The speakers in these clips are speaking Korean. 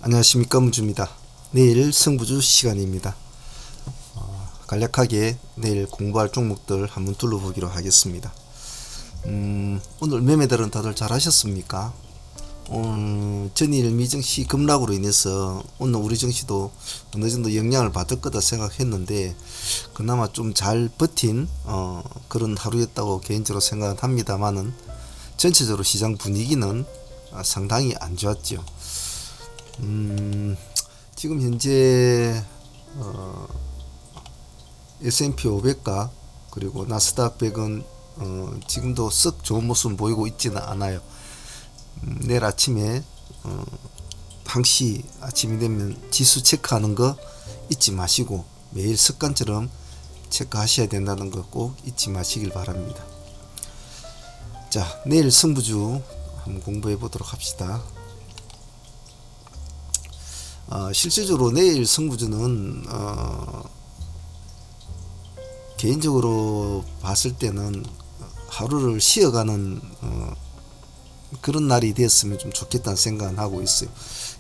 안녕하십니까, 문주입니다. 내일 승부주 시간입니다. 간략하게 내일 공부할 종목들 한번 둘러보기로 하겠습니다. 오늘 매매들은 다들 잘 하셨습니까? 오늘 전일 미증시 급락으로 인해서 오늘 우리 증시도 어느 정도 영향을 받을 거다 생각했는데 그나마 좀 잘 버틴 그런 하루였다고 개인적으로 생각은 합니다만은 전체적으로 시장 분위기는 상당히 안 좋았죠. 지금 현재 S&P 500가 그리고 나스닥 100은 지금도 썩 좋은 모습을 보이고 있지는 않아요. 내일 아침에 항시 아침이 되면 지수 체크하는 거 잊지 마시고 매일 습관처럼 체크하셔야 된다는 거 꼭 잊지 마시길 바랍니다. 자, 내일 승부주 한번 공부해 보도록 합시다. 실질적으로 내일 승부주는 개인적으로 봤을 때는 하루를 쉬어가는 그런 날이 됐으면 좀 좋겠다는 생각은 하고 있어요.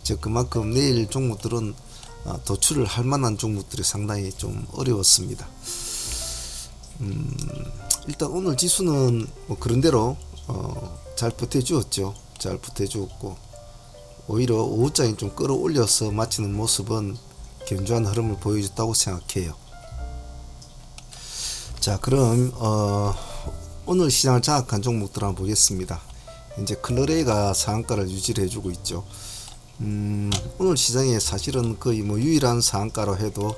즉 그만큼 내일 종목들은 도출을 할 만한 종목들이 상당히 좀 어려웠습니다. 일단 오늘 지수는 뭐 그런대로 잘 버텨주었죠. 잘 버텨주었고 오히려 오후장에 좀 끌어올려서 마치는 모습은 견조한 흐름을 보여줬다고 생각해요. 자, 그럼 오늘 시장을 장악한 종목들 한번 보겠습니다. 이제 클러레가 상한가를 유지를 해주고 있죠. 오늘 시장에 사실은 거의 뭐 유일한 상한가로 해도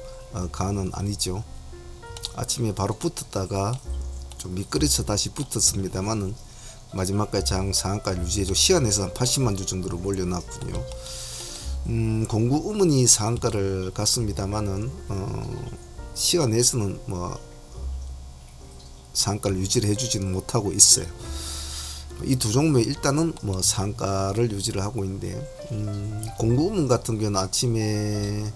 과언은 아니죠. 아침에 바로 붙었다가 좀 미끄러져 다시 붙었습니다만은 마지막까지 상한가를 유지해줘 시간에서 한 80만 주 정도로 몰려놨군요. 공구 우문이 상한가를 갔습니다만은 시간에서는 뭐 상한가를 유지를 해주지는 못하고 있어요. 이 두 종목에 일단은 뭐 상한가를 유지를 하고 있는데 공구 우문 같은 경우는 아침에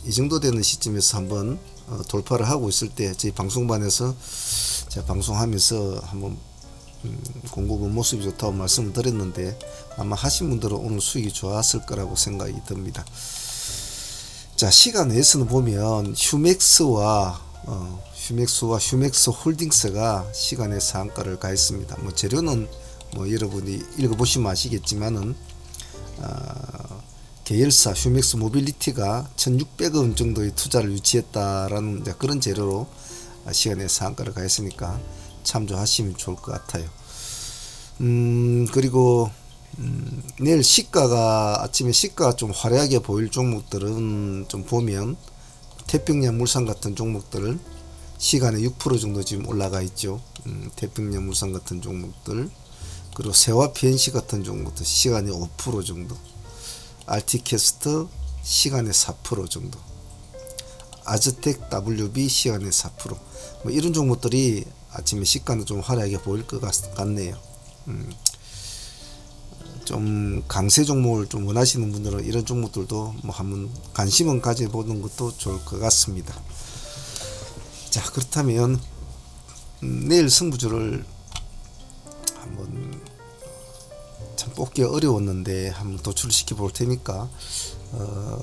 이 정도 되는 시점에서 한번 돌파를 하고 있을 때 저희 방송반에서 제가 방송하면서 한번 공급은 모습이 좋다고 말씀을 드렸는데 아마 하신 분들은 오늘 수익이 좋았을 거라고 생각이 듭니다. 자, 시간 내에서는 보면 휴맥스와 휴맥스 홀딩스가 시간의 상한가를 가했습니다. 뭐 재료는 뭐 여러분이 읽어보시면 아시겠지만은 계열사 휴맥스 모빌리티가 1,600원 정도의 투자를 유치했다라는 그런 재료로 시간의 상한가를 가했으니까 참조하시면 좋을 것 같아요. 그리고 내일 시가가 아침에 시가가 좀 화려하게 보일 종목들은 좀 보면 태평양 물산 같은 종목들은 시간에 6% 정도 지금 올라가 있죠. 태평양 물산 같은 종목들 그리고 세와 PNC 같은 종목들 시간에 5% 정도, 알티캐스트 시간에 4% 정도, 아즈텍 WB 시간에 4%, 뭐 이런 종목들이 아침에 시가는 좀 화려하게 보일 것 같네요. 좀 강세 종목을 좀 원하시는 분들은 이런 종목들도 뭐 한번 관심은 가져보는 것도 좋을 것 같습니다. 자, 그렇다면 내일 승부주를 한번 참 뽑기 어려웠는데 한번 도출시켜 볼 테니까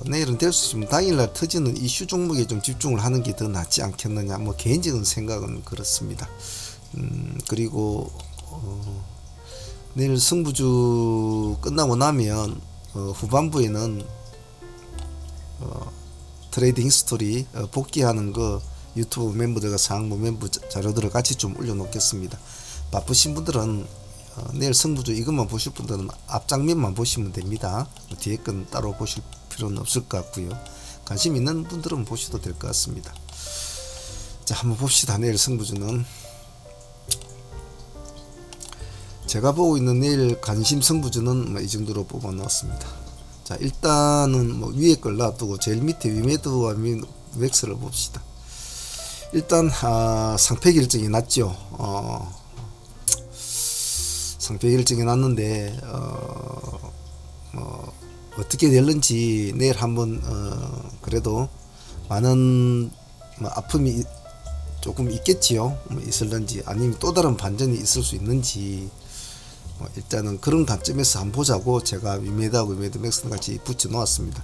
내일은 될 수 있으면 당일날 터지는 이슈 종목에 좀 집중을 하는 게 더 낫지 않겠느냐, 뭐 개인적인 생각은 그렇습니다. 그리고 내일 승부주 끝나고 나면 후반부에는 트레이딩 히스토리 복귀하는 거 유튜브 멤버들과 상무 멤버 자료들을 같이 좀 올려놓겠습니다. 바쁘신 분들은 내일 승부주 이것만 보실 분들은 앞장면만 보시면 됩니다. 뒤에 건 따로 보실 필요는 없을 것 같고요. 관심 있는 분들은 보셔도 될 것 같습니다. 자, 한번 봅시다. 내일 승부주는 제가 보고 있는 내일 관심 승부주는 뭐 이 정도로 뽑아 놓았습니다. 자, 일단은 뭐 위에 걸 놔두고 제일 밑에 위메드와 웩스를 봅시다. 일단 상패 결정이 났죠. 상패 결정이 났는데 어떻게 될는지 내일 한번 그래도 많은 아픔이 조금 있겠지요. 있을런지 아니면 또 다른 반전이 있을 수 있는지 일단은 그런 관점에서 한번 보자고 제가 위메드하고 위메드맥스는 같이 붙여 놓았습니다.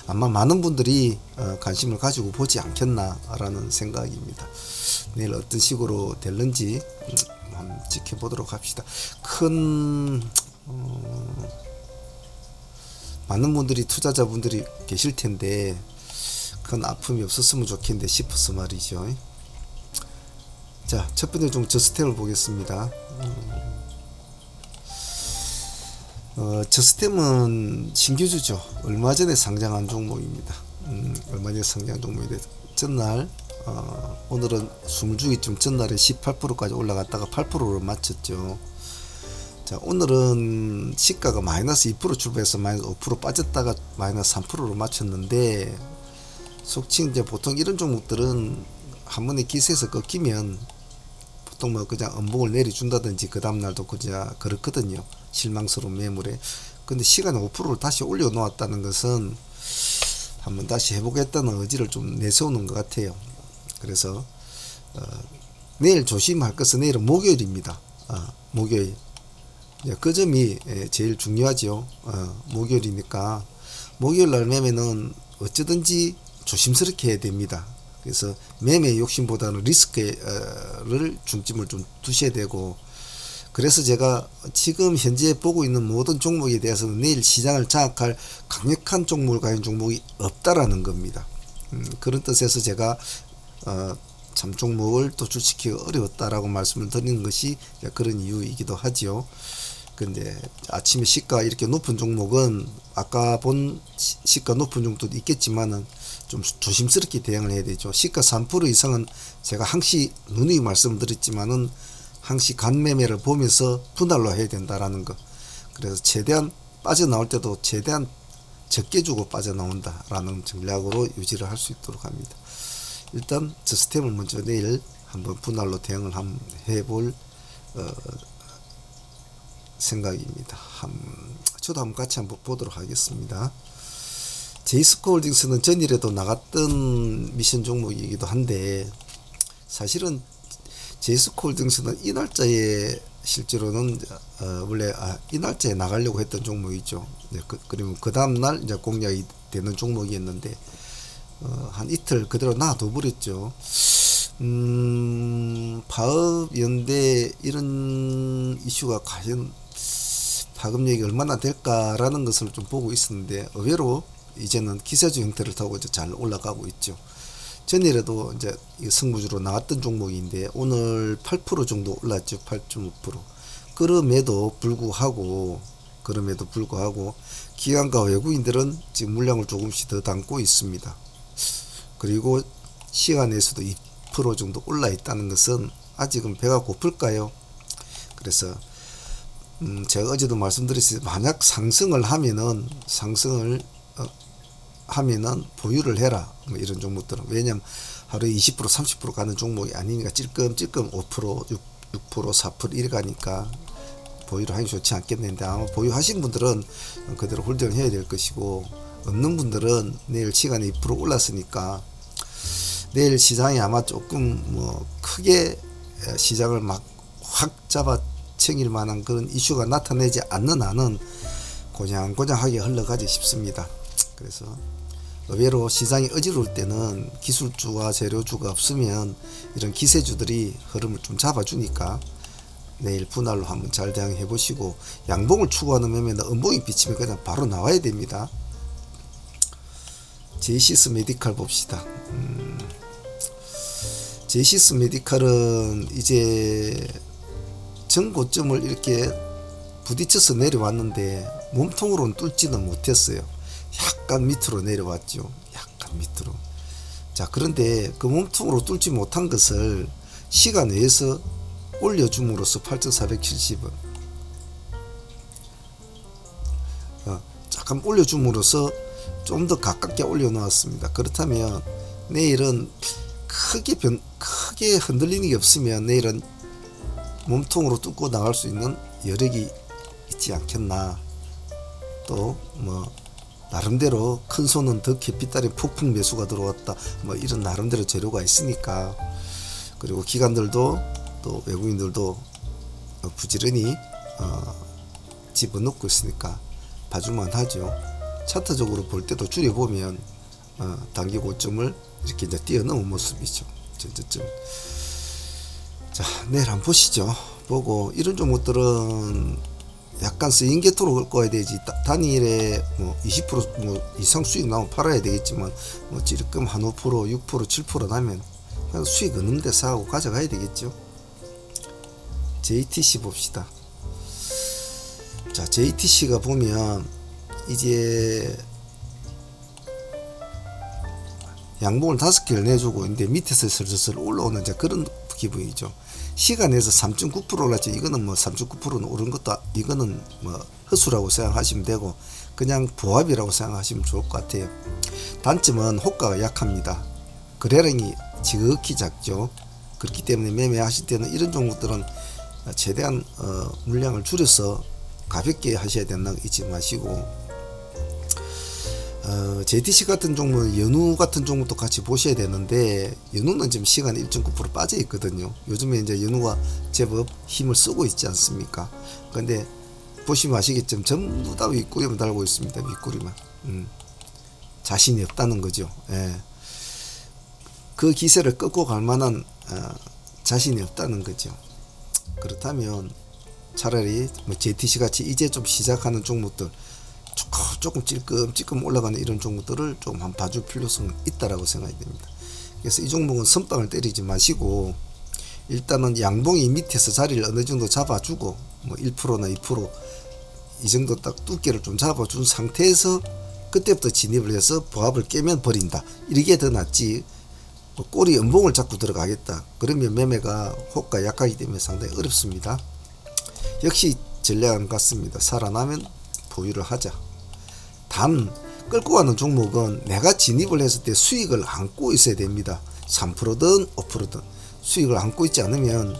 아마 많은 분들이 관심을 가지고 보지 않겠나라는 생각입니다. 내일 어떤 식으로 될는지 한번 지켜보도록 합시다. 많은 분들이 투자자분들이 계실 텐데 큰 아픔이 없었으면 좋겠는데 싶어서 말이죠. 자, 첫 번째 종 저스템을 보겠습니다. 저스템은 신규주죠. 얼마 전에 상장한 종목입니다. 얼마 전에 상장한 종목인데 전날 오늘은 20주기쯤 전날에 18%까지 올라갔다가 8%로 마쳤죠. 자, 오늘은 시가가 마이너스 2% 출발해서 마이너스 5% 빠졌다가 마이너스 3%로 마쳤는데 속칭 이제 보통 이런 종목들은 한 번에 기세에서 꺾이면 보통 뭐 그냥 음봉을 내려준다든지 그 다음날도 그냥 그렇거든요. 실망스러운 매물에. 근데 시간에 5%를 다시 올려놓았다는 것은 한번 다시 해보겠다는 의지를 좀 내세우는 것 같아요. 그래서 내일 조심할 것은 내일은 목요일입니다. 목요일. 그 점이 제일 중요하죠. 목요일이니까 목요일 날 매매는 어쩌든지 조심스럽게 해야 됩니다. 그래서 매매 욕심보다는 리스크를 중점을 좀 두셔야 되고, 그래서 제가 지금 현재 보고 있는 모든 종목에 대해서는 내일 시장을 장악할 강력한 종목을 가진 종목이 없다라는 겁니다. 그런 뜻에서 제가 참 종목을 도출시키기 어려웠다라고 말씀을 드리는 것이 그런 이유이기도 하죠. 근데 아침에 시가 이렇게 높은 종목은 아까 본 시가 높은 종목도 있겠지만은 좀 조심스럽게 대응을 해야 되죠. 시가 3% 이상은 제가 항시 누누이 말씀드렸지만은 항시 간매매를 보면서 분할로 해야 된다라는 거. 그래서 최대한 빠져나올 때도 최대한 적게 주고 빠져나온다라는 전략으로 유지를 할 수 있도록 합니다. 일단 저스템을 먼저 내일 한번 분할로 대응을 한번 해볼 생각입니다. 저도 한번 같이 한번 보도록 하겠습니다. 제이스코홀딩스는 전일에도 나갔던 미션 종목이기도 한데 사실은 제이스코홀딩스는 이 날짜에 실제로는 원래 이 날짜에 나가려고 했던 종목이죠. 그리고 그 다음날 이제 공략이 되는 종목이었는데 한 이틀 그대로 놔둬 버렸죠. 파업 연대 이런 이슈가 과연 파급력이 얼마나 될까라는 것을 좀 보고 있었는데 의외로 이제는 기세주 형태를 타고 이제 잘 올라가고 있죠. 전일에도 이제 승부주로 나왔던 종목인데 오늘 8% 정도 올랐죠. 8.5%. 그럼에도 불구하고 기관과 외국인들은 지금 물량을 조금씩 더 담고 있습니다. 그리고 시간에서도 2% 정도 올라 있다는 것은 아직은 배가 고플까요? 그래서 제가 어제도 말씀드렸듯이 만약 상승을 하면은 보유를 해라. 뭐 이런 종목들은 왜냐면 하루에 20% 30% 가는 종목이 아니니까 찔끔찔끔 5% 6% 4% 이래 가니까 보유를 하기 좋지 않겠는데 아마 보유하신 분들은 그대로 홀딩을 해야 될 것이고 없는 분들은 내일 시간에 2% 올랐으니까 내일 시장이 아마 조금 뭐 크게 시장을 막 확 잡아챙길 만한 그런 이슈가 나타내지 않는 한은 고냥고냥하게 흘러가지 싶습니다. 그래서 의외로 시장이 어지러울 때는 기술주와 재료주가 없으면 이런 기세주들이 흐름을 좀 잡아주니까 내일 분할로 한번 잘 대응해 보시고, 양봉을 추구하는 매매는 음봉이 비치면 그냥 바로 나와야 됩니다. 제이시스 메디칼 봅시다. 제이시스 메디칼은 이제 전고점을 이렇게 부딪혀서 내려왔는데 몸통으로는 뚫지는 못했어요. 약간 밑으로 내려왔죠. 약간 밑으로. 자, 그런데 그 몸통으로 뚫지 못한 것을 시간 내에서 올려줌으로써 8,470원 잠깐 올려줌으로써 좀 더 가깝게 올려놓았습니다. 그렇다면 내일은 크게 흔들리는 게 없으면 내일은 몸통으로 뚫고 나갈 수 있는 여력이 있지 않겠나. 또 뭐 나름대로 큰 손은 더 깊이 따른 폭풍 매수가 들어왔다, 뭐 이런 나름대로 재료가 있으니까. 그리고 기관들도 또 외국인들도 부지런히 집어넣고 있으니까 봐줄만 하죠. 차트적으로 볼 때도 줄여보면 단기 고점을 이렇게 이제 뛰어넘은 모습이죠. 전저점. 자, 내일 한번 보시죠. 보고 이런 종목들은 약간 스윙 개토로 끌어야 되지, 단일에 뭐 20% 뭐 이상 수익 나오면 팔아야 되겠지만, 뭐 찔끔 한 5%, 6%, 7% 나면 그냥 수익 없는 데 사고 가져가야 되겠죠. JTC 봅시다. 자, JTC가 보면 이제 양봉을 5개를 내주고 있는데 밑에서 슬슬 올라오는 이제 그런 기분이죠. 시간에서 3.9% 올랐죠. 이거는 뭐 3.9%는 오른 것도, 이거는 뭐 허수라고 생각하시면 되고 그냥 보합이라고 생각하시면 좋을 것 같아요. 단점은 호가가 약합니다. 거래량이 지극히 작죠. 그렇기 때문에 매매하실 때는 이런 종목들은 최대한 물량을 줄여서 가볍게 하셔야 된다는 거 잊지 마시고, JTC 같은 종목은 연우 같은 종목도 같이 보셔야 되는데, 연우는 지금 시간에 1.9% 빠져 있거든요. 요즘에 이제 연우가 제법 힘을 쓰고 있지 않습니까? 근데 보시면 아시겠지만 전부 다 윗꼬리만 달고 있습니다. 윗꼬리만. 자신이 없다는 거죠. 예. 그 기세를 끌고 갈 만한 자신이 없다는 거죠. 그렇다면 차라리 뭐 JTC 같이 이제 좀 시작하는 종목들, 조금 찔끔찔끔 올라가는 이런 종목들을 좀 한번 봐줄 필요성은 있다라고 생각이 됩니다. 그래서 이 종목은 선빵을 때리지 마시고 일단은 양봉이 밑에서 자리를 어느 정도 잡아주고 뭐 1%나 2% 이 정도 딱 두께를 좀 잡아준 상태에서 그때부터 진입을 해서 보합을 깨면 버린다, 이게 더 낫지, 뭐 꼬리 연봉을 잡고 들어가겠다 그러면 매매가 호가 약하기 때문에 상당히 어렵습니다. 역시 전략은 같습니다. 살아나면 보유를 하자. 단 끌고 가는 종목은 내가 진입을 했을 때 수익을 안고 있어야 됩니다. 3%든 5%든 수익을 안고 있지 않으면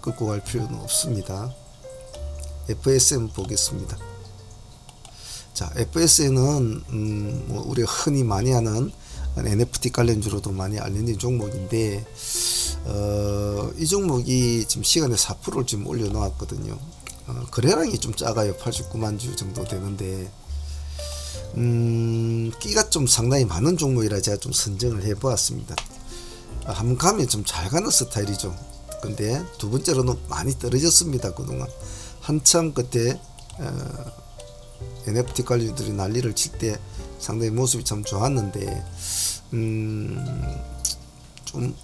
끌고 갈 필요는 없습니다. FSM 보겠습니다. 자, FSM은 뭐 우리가 흔히 많이 하는 NFT 관련주로도 많이 알려진 종목인데, 이 종목이 지금 시간에 4%를 지금 올려놓았거든요. 거래량이 좀 작아요. 89만 주 정도 되는데, 끼가 좀 상당히 많은 종목이라 제가 좀 선정을 해 보았습니다. 한번 가면 좀 잘 가는 스타일이죠. 근데 두 번째로는 많이 떨어졌습니다. 그동안 한참 그때 NFT 관련주들이 난리를 칠 때 상당히 모습이 참 좋았는데 좀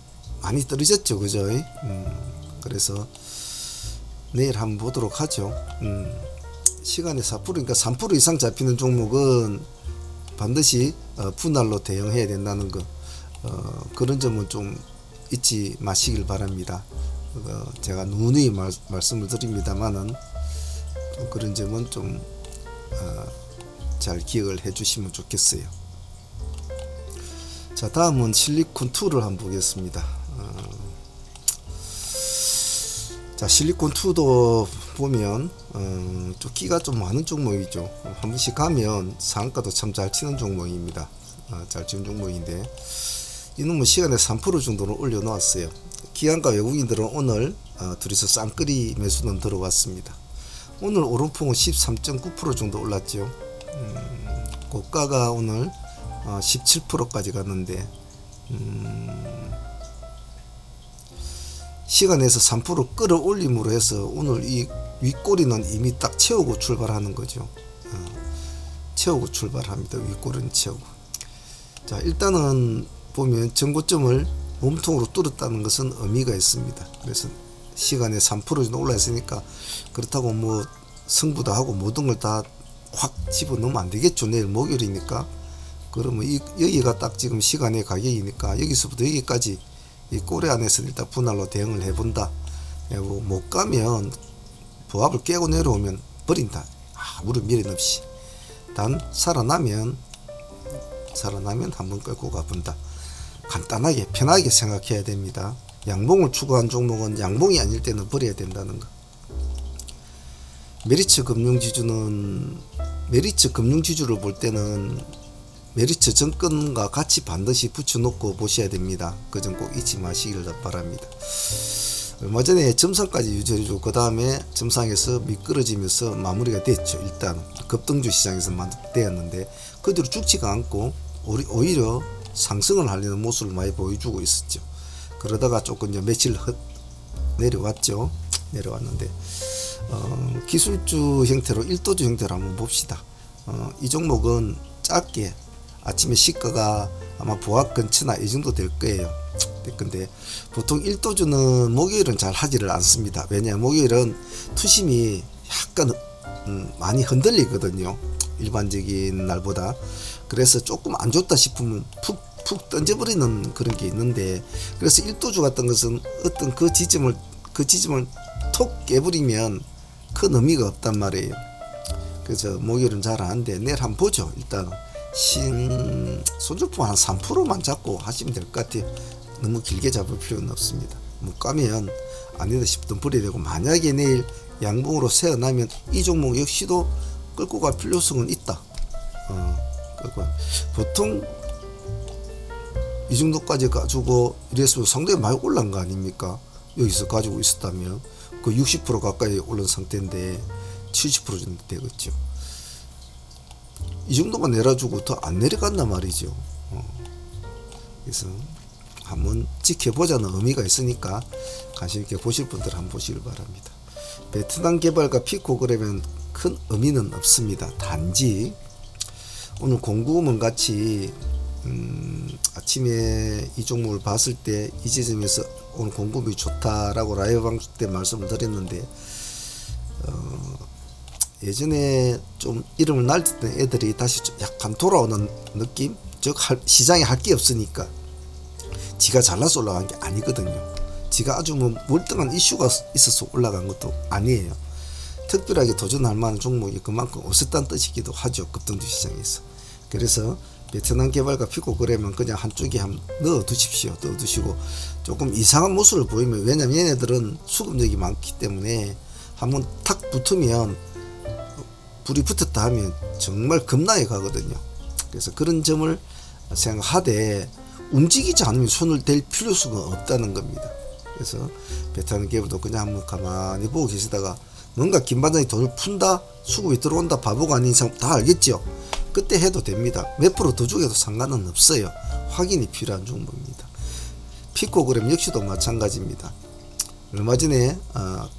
많이 떨어졌죠. 그죠? 그래서 내일 한번 보도록 하죠. 시간에 4%니까 3% 이상 잡히는 종목은 반드시 분할로 대응해야 된다는 거, 그런 점은 좀 잊지 마시길 바랍니다. 제가 누누이 말씀을 드립니다만은 그런 점은 좀 잘 기억을 해 주시면 좋겠어요. 자, 다음은 실리콘2를 한번 보겠습니다. 자, 실리콘2도 보면 좀 끼가 좀 많은 종목이죠. 한 번씩 가면 상한가도 참 잘 치는 종목입니다. 잘 치는 종목인데 이놈은 시간에 3% 정도를 올려놓았어요. 기관과 외국인들은 오늘 둘이서 쌍끌이 매수는 들어왔습니다. 오늘 오름폭은 13.9% 정도 올랐죠. 고가가 오늘 17%까지 갔는데 시간에서 3% 끌어올림으로 해서 오늘 이 윗꼬리는 이미 딱 채우고 출발하는 거죠. 채우고 출발합니다. 윗꼬리는 채우고. 자, 일단은 보면 전고점을 몸통으로 뚫었다는 것은 의미가 있습니다. 그래서 시간에 3% 정도 올라있으니까 그렇다고 뭐 승부다 하고 모든 걸 다 확 집어넣으면 안 되겠죠. 내일 목요일이니까. 그러면 여기가 딱 지금 시간의 가격이니까 여기서부터 여기까지 이 꼬리 안에서 일단 분할로 대응을 해본다. 못 가면 보합을 깨고 내려오면 버린다. 아무런 미련 없이. 단 살아나면 한번 끌고 가본다. 간단하게 편하게 생각해야 됩니다. 양봉을 추구한 종목은 양봉이 아닐 때는 버려야 된다는 거. 메리츠 금융지주를 볼 때는 메리츠 정권과 같이 반드시 붙여놓고 보셔야 됩니다. 그 점 꼭 잊지 마시길 바랍니다. 얼마 전에 점상까지 유지해주고 그 다음에 점상에서 미끄러지면서 마무리가 됐죠. 일단 급등주 시장에서 되었는데 그 뒤로 죽지가 않고 오히려 상승을 하려는 모습을 많이 보여주고 있었죠. 그러다가 조금 이제 며칠 내려왔죠. 내려왔는데 기술주 형태로 1도주 형태로 한번 봅시다. 이 종목은 짧게 아침에 시가가 아마 보합 근처나 이 정도 될 거예요. 근데 보통 1도주는 목요일은 잘 하지를 않습니다. 왜냐하면 목요일은 투심이 약간 많이 흔들리거든요. 일반적인 날보다. 그래서 조금 안 좋다 싶으면 푹 던져버리는 그런 게 있는데, 그래서 1도주 같은 것은 어떤 그 지점을 톡 깨버리면 큰 의미가 없단 말이에요. 그래서 목요일은 잘 안 하는데 내일 한번 보죠. 일단 손절품 한 3%만 잡고 하시면 될 것 같아요. 너무 길게 잡을 필요는 없습니다. 못 가면 아니다 싶던 버려야 되고, 만약에 내일 양봉으로 세어나면 이 종목 역시도 끌고 갈 필요성은 있다. 보통 이 정도까지 가지고 이랬으면 상당히 많이 올라간 거 아닙니까? 여기서 가지고 있었다면 그 60% 가까이 오른 상태인데 70% 정도 되겠죠. 이 정도만 내려주고 더 안 내려간단 말이죠. 그래서 한번 지켜보자는 의미가 있으니까 관심 있게 보실 분들 한번 보시길 바랍니다. 베트남 개발과 피코그램은 큰 의미는 없습니다. 단지 오늘 공구음은 같이 아침에 이 종목을 봤을 때 이 지점에서 오늘 공구음이 좋다라고 라이브 방송 때 말씀을 드렸는데, 예전에 좀 이름을 날렸던 애들이 다시 좀 약간 돌아오는 느낌? 즉 시장에 할 게 없으니까 지가 잘나서 올라간 게 아니거든요. 지가 아주 뭐 멀뚱한 이슈가 있어서 올라간 것도 아니에요. 특별하게 도전할 만한 종목이 그만큼 없었다는 뜻이기도 하죠. 급등주 시장에서. 그래서 베트남 개발과 피코그램은 그냥 한쪽에 한번 넣어두십시오. 넣어두시고 조금 이상한 모습을 보이면, 왜냐면 얘네들은 수급력이 많기 때문에 한번 탁 붙으면, 불이 붙었다 하면 정말 급락에 가거든요. 그래서 그런 점을 생각하되 움직이지 않으면 손을 댈 필요성은 없다는 겁니다. 그래서 베트남 개발도 그냥 한번 가만히 보고 계시다가 뭔가 김반장이 돈을 푼다, 수급이 들어온다, 바보가 아닌 이상 다 알겠죠. 그때 해도 됩니다. 몇 프로 더 주게도 상관은 없어요. 확인이 필요한 종목입니다. 피코그램 역시도 마찬가지입니다. 얼마 전에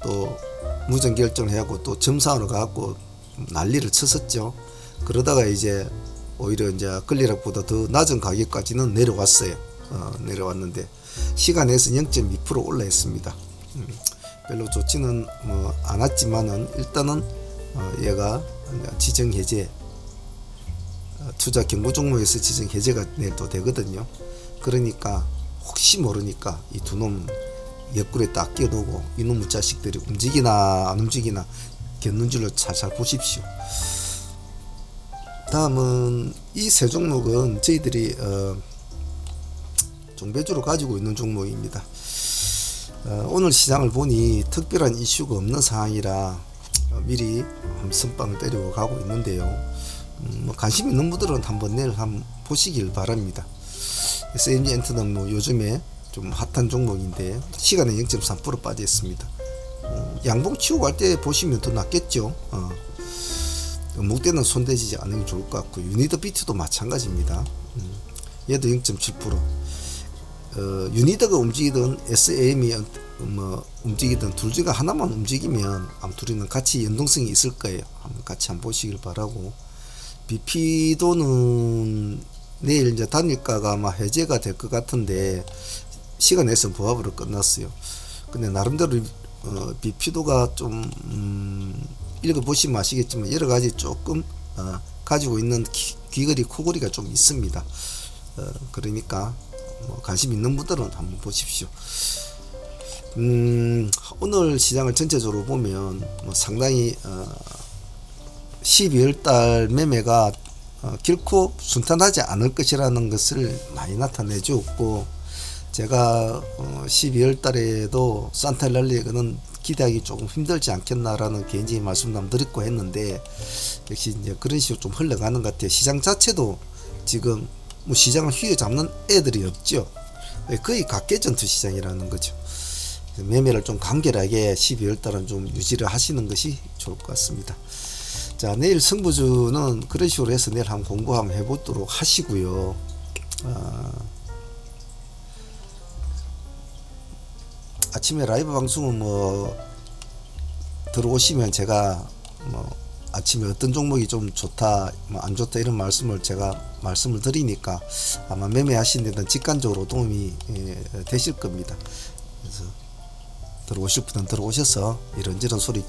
또 무전 결정을 해갖고 또 점상으로 가갖고 난리를 쳤었죠. 그러다가 이제 오히려 이제 권리락보다 더 낮은 가격까지는 내려왔어요. 내려왔는데 시간에서 0.2% 올라했습니다. 별로 좋지는 않았지만은 일단은 얘가 지정 해제, 투자 경고 종목에서 지정 해제가 내일도 되거든요. 그러니까 혹시 모르니까 이 두 놈 옆구리에 딱 끼워놓고 이놈의 자식들이 움직이나 안 움직이나 겪는 줄로 잘 보십시오. 다음은 이 세 종목은 저희들이 종배주로 가지고 있는 종목입니다. 오늘 시장을 보니 특별한 이슈가 없는 상황이라 미리 한번 선빵을 때리고 가고 있는데요. 관심 있는 분들은 한번 내일 한번 보시길 바랍니다. SMG 엔트는 뭐 요즘에 좀 핫한 종목인데 시간에 0.3% 빠져 있습니다. 양봉 치고 갈 때 보시면 더 낫겠죠. 목대는 손대지 않는 게 좋을 것 같고, 유니더 비트도 마찬가지입니다. 얘도 0.7%. 유니더가 움직이든 SAM이 움직이든 둘 중에 하나만 움직이면 아마 둘이는 같이 연동성이 있을 거예요. 한번 같이 한번 보시길 바라고, BP도는 내일 이제 단일가가 아마 해제가 될 것 같은데 시간 내에서 부합으로 끝났어요. 근데 나름대로 BP도가 좀 읽어보시면 아시겠지만 여러가지 조금 가지고 있는 귀걸이 코걸이가 좀 있습니다. 그러니까 관심 있는 분들은 한번 보십시오. 오늘 시장을 전체적으로 보면 상당히 12월달 매매가 결코 순탄하지 않을 것이라는 것을 많이 나타내 주었고, 제가 12월 달에도 산타랠리에는 기대하기 조금 힘들지 않겠나라는 개인적인 말씀도 한번 드렸고 했는데, 역시 이제 그런 식으로 좀 흘러가는 것 같아요. 시장 자체도 지금 시장을 휘어잡는 애들이 없죠. 거의 각계전투 시장이라는 거죠. 매매를 좀 간결하게 12월 달은 좀 유지를 하시는 것이 좋을 것 같습니다. 자, 내일 승부주는 그런 식으로 해서 내일 한번 공부 한번 해보도록 하시고요. 아침에 라이브 방송은 뭐 들어오시면 제가 뭐 아침에 어떤 종목이 좀 좋다 뭐 안 좋다 이런 말씀을 제가 말씀을 드리니까 아마 매매하시는 데는 직관적으로 도움이 되실 겁니다. 그래서 들어오실 분은 들어오셔서 이런저런 소리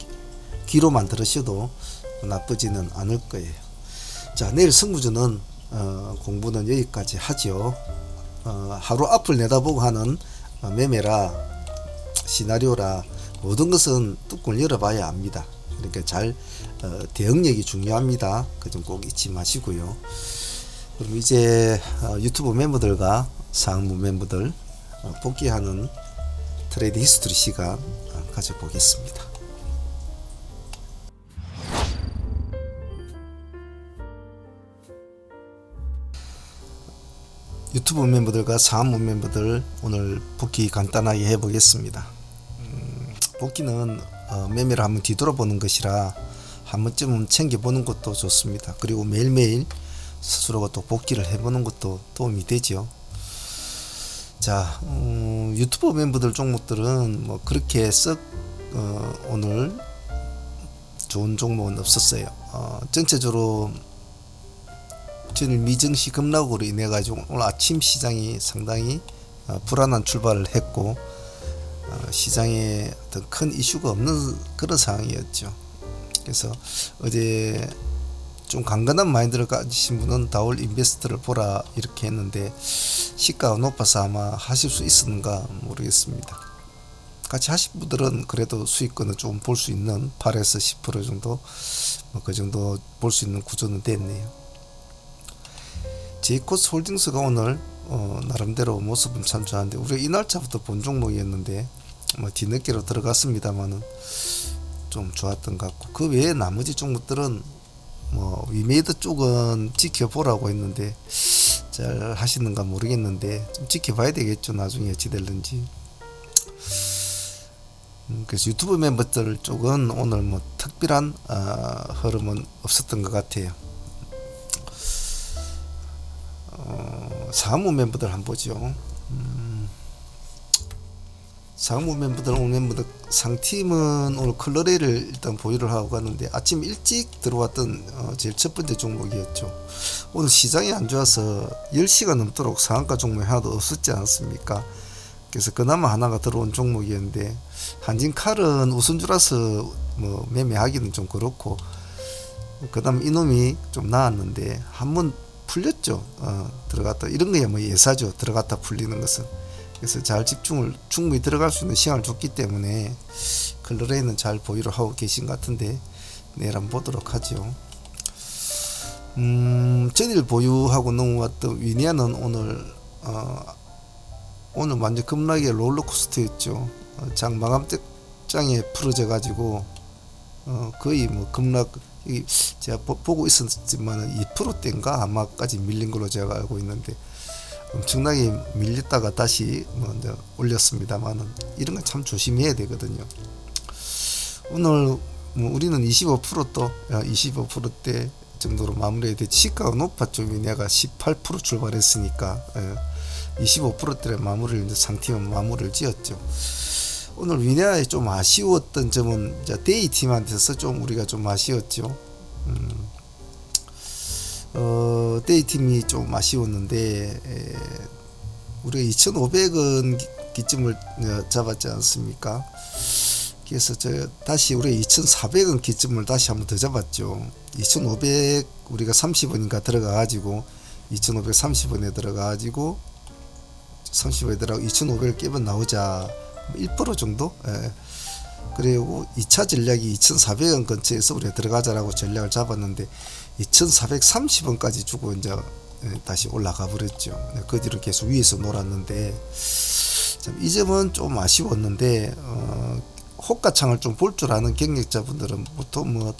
귀로만 들으셔도 나쁘지는 않을 거예요. 자, 내일 승부주는 공부는 여기까지 하죠. 하루 앞을 내다보고 하는 매매라 시나리오라 모든 것은 뚜껑을 열어봐야 합니다. 그러니까 잘 대응력이 중요합니다. 그 점 꼭 잊지 마시고요. 그럼 이제 유튜브 멤버들과 상무 멤버들 복귀하는 트레이드 히스토리 시간 가져보겠습니다. 유튜브 멤버들과 상무 멤버들 오늘 복귀 간단하게 해보겠습니다. 복귀는 매매를 한번 뒤돌아보는 것이라 한 번쯤은 챙겨보는 것도 좋습니다. 그리고 매일매일 스스로가 또 복귀를 해보는 것도 도움이 되죠. 자, 유튜브 멤버들 종목들은 뭐 그렇게 썩 오늘 좋은 종목은 없었어요. 전체적으로 전일 미증시 급락으로 인해 가지고 오늘 아침 시장이 상당히 불안한 출발을 했고 시장에 어떤 큰 이슈가 없는 그런 상황이었죠. 그래서 어제 좀 강건한 마인드를 가지신 분은 다올 인베스트를 보라 이렇게 했는데 시가가 높아서 아마 하실 수 있었는가 모르겠습니다. 같이 하신 분들은 그래도 수익권을 좀 볼 수 있는 8에서 10% 정도 뭐 그 정도 볼 수 있는 구조는 됐네요. 제이코스 홀딩스가 오늘 나름대로 모습은 참 좋았는데 우리가 이 날짜부터 본 종목이었는데 뭐 뒤늦게로 들어갔습니다만은 좀 좋았던 것 같고 그 외에 나머지 종목들은 뭐 위메이드 쪽은 지켜보라고 했는데 잘 하시는가 모르겠는데 좀 지켜봐야 되겠죠. 나중에 어찌 될는지. 그래서 유튜브 멤버들 쪽은 오늘 뭐 특별한 흐름은 없었던 것 같아요. 사무 멤버들 한번 보죠. 상무 멤버들 오늘 멤버들 상팀은 오늘 클러레를 일단 보유를 하고 갔는데 아침 일찍 들어왔던 제일 첫 번째 종목이었죠. 오늘 시장이 안 좋아서 10시가 넘도록 상한가 종목이 하나도 없었지 않았습니까? 그래서 그나마 하나가 들어온 종목이었는데 한진칼은 우선주라서 뭐 매매하기는 좀 그렇고 그 다음 이놈이 좀 나았는데 한번 풀렸죠. 들어갔다 이런 거야 뭐 예사죠. 들어갔다 풀리는 것은. 그래서 잘 집중을 충분히 들어갈 수 있는 시간을 줬기 때문에 클러레이는 잘 보유를 하고 계신 것 같은데 내일 한번 보도록 하죠. 전일 보유하고 넘어왔던 위니아는 오늘 완전 급락의 롤러코스터였죠. 장 마감장에 풀어져 가지고 거의 뭐 급락 제가 보고 있었지만 2%대인가 아마까지 밀린 걸로 제가 알고 있는데 엄청나게 밀렸다가 다시 이제 올렸습니다만은 이런 거 참 조심해야 되거든요. 오늘 뭐 우리는 25%또 25%대 정도로 마무리해야 돼. 시가가 높았죠. 내가 18% 출발했으니까 25%대를 마무리를 이제 상팀은 마무리를 지었죠. 오늘 위니아에 좀 아쉬웠던 점은 이제 데이팀한테서 좀 우리가 좀 아쉬웠죠. 데이팀이 좀 아쉬웠는데 우리가 2,500원 기점을 잡았지 않습니까? 그래서 다시 우리가 2,400원 기점을 다시 한번 더 잡았죠. 2,500 우리가 30원인가 들어가 가지고 2,530원에 들어가 가지고 30원에 들어가고 2,500을 깨면 나오자 1% 정도? 그리고 2차 전략이 2,400원 근처에서 우리가 들어가자라고 전략을 잡았는데 2,430원까지 주고 이제 다시 올라가 버렸죠. 그 뒤로 계속 위에서 놀았는데 이 점은 좀 아쉬웠는데 호가창을 좀 볼 줄 아는 경력자분들은 보통 뭐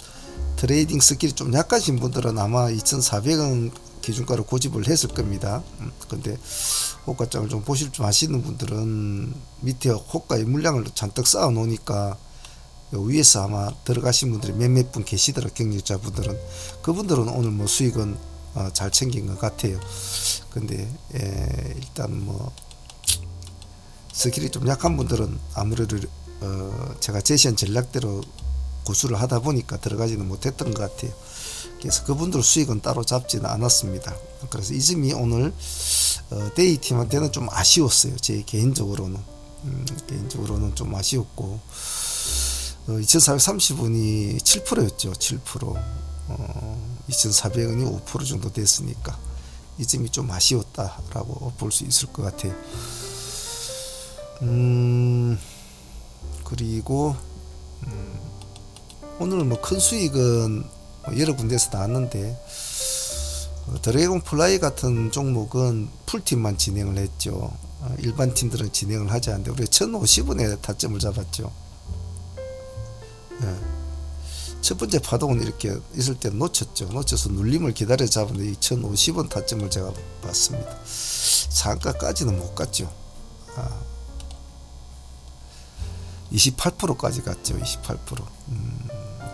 트레이딩 스킬이 좀 약하신 분들은 아마 2,400원 기준가를 고집을 했을 겁니다. 근데 호가장을 좀 보실 줄 아시는 분들은 밑에 호가의 물량을 잔뜩 쌓아 놓으니까 위에서 아마 들어가신 분들이 몇몇 분 계시더라. 경력자분들은 그분들은 오늘 뭐 수익은 잘 챙긴 것 같아요. 근데 일단 뭐 스킬이 좀 약한 분들은 아무래도 제가 제시한 전략대로 고수를 하다 보니까 들어가지는 못했던 것 같아요. 그래서 그분들 수익은 따로 잡지는 않았습니다. 그래서 이 점이 오늘 데이팀한테는 좀 아쉬웠어요. 제 개인적으로는 좀 아쉬웠고 2430원이 7%였죠. 7% 2400원이 5% 정도 됐으니까 이 점이 좀 아쉬웠다라고 볼 수 있을 것 같아요. 그리고 오늘 뭐 큰 수익은 여러 군데에서 나왔는데 드래곤 플라이 같은 종목은 풀팀만 진행을 했죠. 일반 팀들은 진행을 하지 않는데 우리 1050원에 타점을 잡았죠. 첫 번째 파동은 이렇게 있을 때 놓쳐서 눌림을 기다려 잡았는데 이 1050원 타점을 제가 봤습니다. 상가까지는 못 갔죠. 28%까지 갔죠. 28%.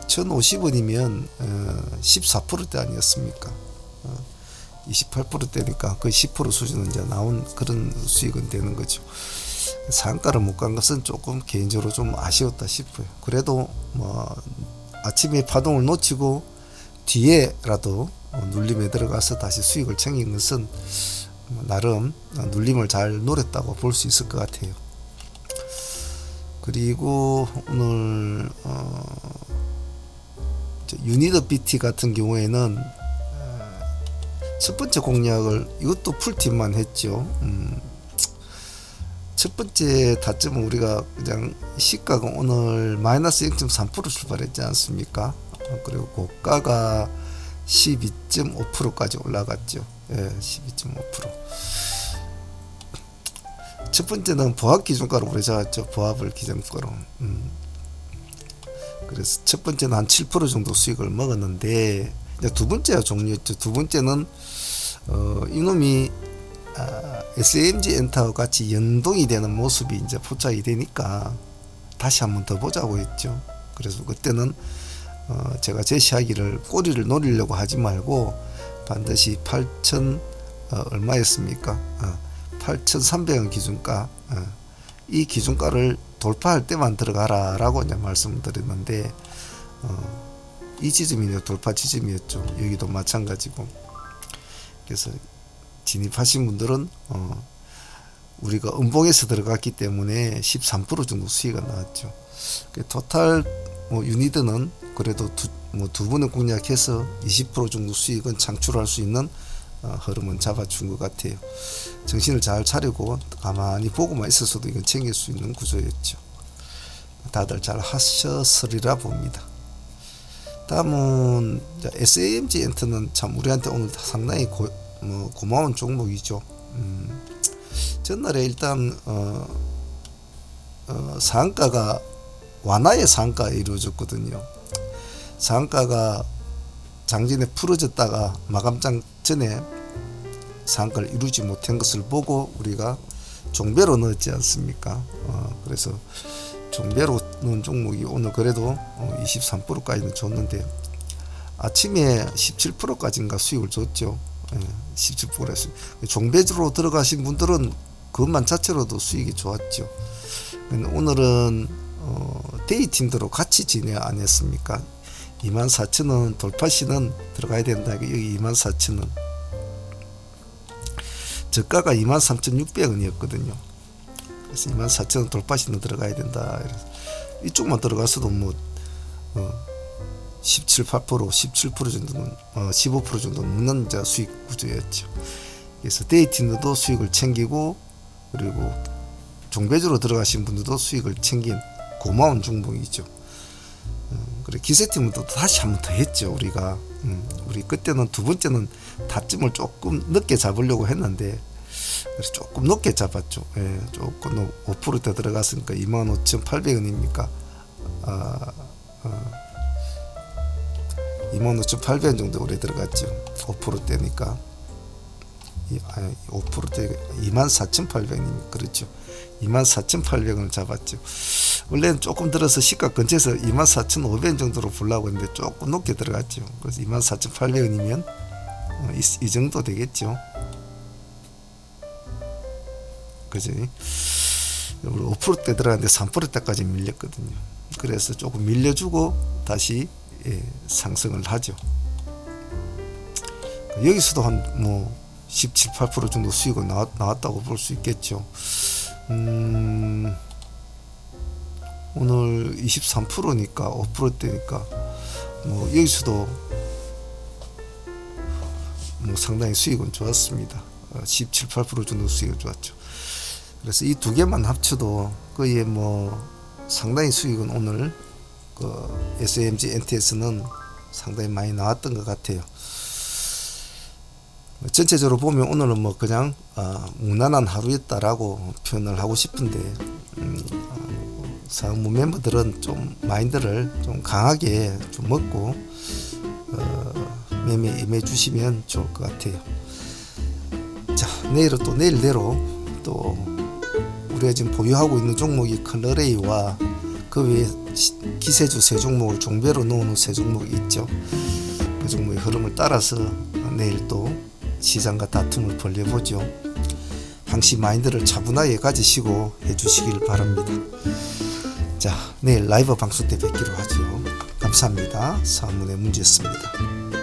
1050원이면 14%대 아니었습니까? 28%대니까 거의 10% 수준은 이제 나온 그런 수익은 되는 거죠. 상가를 못 간 것은 조금 개인적으로 좀 아쉬웠다 싶어요. 그래도 뭐 아침에 파동을 놓치고 뒤에라도 눌림에 들어가서 다시 수익을 챙긴 것은 나름 눌림을 잘 노렸다고 볼 수 있을 것 같아요. 그리고 오늘 유니더 BT 같은 경우에는 첫 번째 공략을 이것도 풀팀만 했죠. 첫 번째 타점은 우리가 그냥 시가가 오늘 마이너스 0.3% 출발했지 않습니까? 그리고 고가가 12.5%까지 올라갔죠. 12.5%. 첫 번째는 보합 기준가로 우리 잡았죠. 보합을 기준가로. 그래서 첫 번째는 한 7% 정도 수익을 먹었는데 두 번째가 종료였죠. 두 번째는 이놈이 SMG 엔터와 같이 연동이 되는 모습이 이제 포착이 되니까 다시 한번 더 보자고 했죠. 그래서 그때는 제가 제시하기를 꼬리를 노리려고 하지 말고 반드시 8,000 얼마였습니까? 8,300원 기준가, 이 기준가를 돌파할 때만 들어가라 라고 이제 말씀을 드렸는데 이 지점이 돌파 지점이었죠. 여기도 마찬가지고. 그래서 진입하신 분들은 우리가 음봉에서 들어갔기 때문에 13% 정도 수익이 나왔죠. 토탈 유니드는 그래도 두 번을 공략해서 20% 정도 수익은 창출할 수 있는 흐름은 잡아준 것 같아요. 정신을 잘 차리고 가만히 보고만 있었어도 이건 챙길 수 있는 구조였죠. 다들 잘 하셨으리라 봅니다. 다음은 SAMG 엔터는 참 우리한테 오늘 상당히 고마운 종목이죠. 전날에 일단 상한가가 완화의 상한가가 이루어졌거든요. 상한가가 장전에 풀어졌다가 마감장 전에 상한가를 이루지 못한 것을 보고 우리가 종배로 넣었지 않습니까? 그래서 종배로 넣은 종목이 오늘 그래도 23%까지는 줬는데 아침에 17%까지인가 수익을 줬죠. 17%에서 종배로 들어가신 분들은 그것만 자체로도 수익이 좋았죠. 오늘은 데이팀들로 같이 진행 안 했습니까? 24,000원 돌파시는 들어가야 된다. 여기 24,000원 저가가 23,600원이었거든요. 그래서 24,000원 돌파시는 들어가야 된다. 그래서 이쪽만 들어가서도 뭐 17, 8%, 17% 정도는 15% 정도 넘는 수익 구조였죠. 그래서 데이팀도 수익을 챙기고 그리고 종배주로 들어가신 분들도 수익을 챙긴 고마운 종목이죠. 그래 기세팀은 또 다시 한번 더 했죠. 우리 그때는 두 번째는 타점을 조금 늦게 잡으려고 했는데 그래서 조금 높게 잡았죠. 조금 5%대 들어갔으니까 25,800원입니까? 25,800원 정도 오래 들어갔죠. 5%대니까 5%대 24,800원 그렇죠. 24,800원을 잡았죠. 원래는 조금 들어서 시가 근처에서 24,500원 정도로 보려고 했는데 조금 높게 들어갔죠. 그래서 24,800원이면 이 정도 되겠죠. 그지? 우리 5%대 들어갔는데 3%대까지 밀렸거든요. 그래서 조금 밀려주고 다시 상승을 하죠. 여기서도 한 17, 8% 정도 수익은 나왔다고 볼 수 있겠죠. 오늘 23%니까 5%대니까 여기서도 상당히 수익은 좋았습니다. 17, 8% 정도 수익은 좋았죠. 그래서 이 두 개만 합쳐도 거의 상당히 수익은 오늘 그 SMG NTS는 상당히 많이 나왔던 것 같아요. 전체적으로 보면 오늘은 그냥 무난한 하루였다라고 표현을 하고 싶은데 상무 멤버들은 좀 마인드를 좀 강하게 좀 먹고 매매 임해 주시면 좋을 것 같아요. 자, 내일은 또 내일대로 또 우리가 지금 보유하고 있는 종목이 클러레이와 그 외에 기세주 세 종목을 종배로 놓은 세 종목이 있죠. 그 종목의 흐름을 따라서 내일 또 시장과 다툼을 벌여보죠. 항시 마인드를 차분하게 가지시고 해주시길 바랍니다. 자, 내일 라이브 방송 때 뵙기로 하죠. 감사합니다. 사문의 문제였습니다.